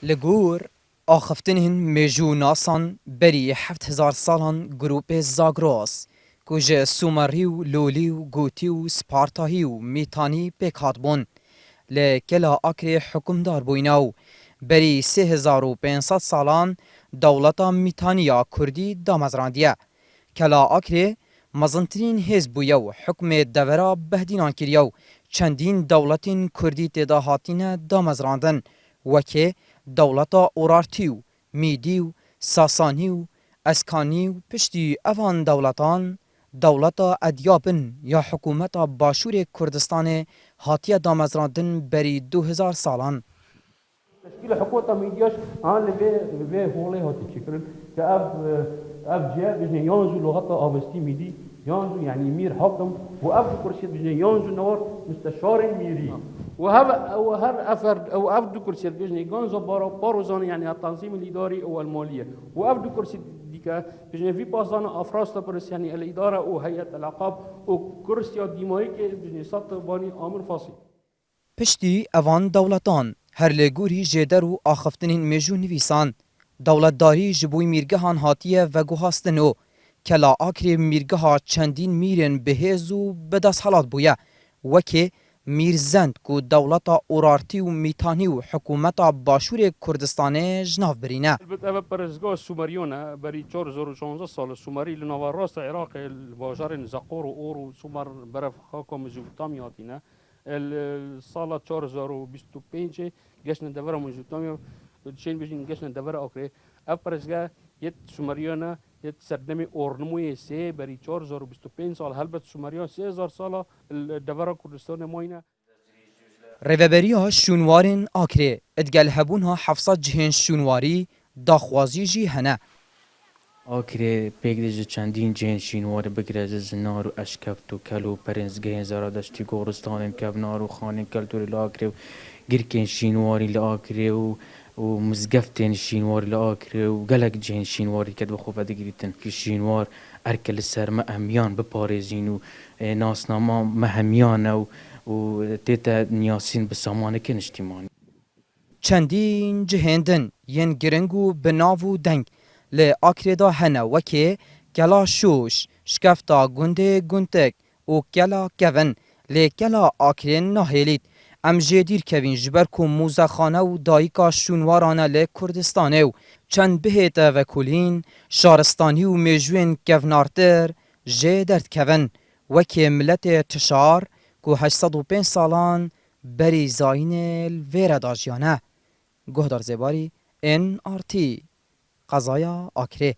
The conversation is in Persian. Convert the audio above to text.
لگور آخفتنهن میجو ناسان بری 7000 سالان گروپ زاگروس کج سومریو لولیو گوتیو سپارتاهیو میتانی پیکات بون لکلا اکر حکمدار بویناو بری 3500 سالان دولتا میتانیا کردی دامزراندیه کلا اکر مزنترین حزب بویو حکم دورا بهدینان کریو چندین دولتین کردی تدا هاتین دامزراندن وکه دولتا اورارتیو، میدیو، ساسانیو، اسکانیو پشتی اوان دولتان دولتا ادیابن یا حکومت باشور کردستان هاتیه دامزراندن بری 2000 سالان. تشکیل حکومت میدیاش آن به هولی هاتی چکرن که اب جا بجن یانزو لغت آبستی میدی یانزو یعنی میر حاکم و اب کرسید بجن یانزو نور مستشار میری وهر افرد او افد كرسي بيجني جونزو باروزان يعني التنظيم الاداري او الماليه وافد كرسي ديكا بيجني في بازان افراس برس يعني الاداره او هيئه العقاب او كرسي ديماي كي بيجني سات باني امر فاصل پشتی اوان دولتان هر لگوری جدر و آخفتنین میجو نویسان دولتداری جبوی میرگهان هاتیه و گوهاستنو کلا آکر میرگها چندین میرن بهز و بدست حالات بویه وکه میرزند کو دولتا اورارتی و میتانی و حکومت باشور کردستان جناف برینه البته برزگاه سومریونه برای 4016 سال سومری لنوار راست عراق الباجار زقور و اور و سومر برف خاکم مزوتامیاتینه الساله 4025 گشن دوره مزوتامیا چین بجین گشن دوره آکره اف برزگاه یت سومریونه یت سردمی اورنموی سه برای 4025 سال هلبت سومریان 3000 سال دوره کردستان ماینه ریوبریا شونوارین آکره ادگل هبونها 700 جهن شونواری داخوازی جی هنه آکره پیگرج چندین جین شینوار بگرز زنار و اشکفت و کل و پرنزگه زرادشتی گورستان کبنار و خانه کلتوری لاکره و گرکن شینواری لاکره و مزگفتین شینواری لاکره و گلک جین شینواری کد بخوفه دگریتن که شینوار ارکل سر مهمیان بپارزین و ناسناما مهمیان و تیتا نیاسین بسامانه کنشتیمانی چندین جهندن ین گرنگو بناو دنگ ل آکردا هنه وکه کلا شوش شکفتا گنده گنتک و کلا کون ل کلا آکرین نهیلید ام جدیر کوین جبر کو موزخانه و دایکا شونوارانه ل کردستانه و چند بهت و کلین شارستانی و میجوین کونارتر جه درد کون وکه ملت تشار کو 805 سالان بری زاین الویره داجیانه گهدار زباری NRT قضايا آکره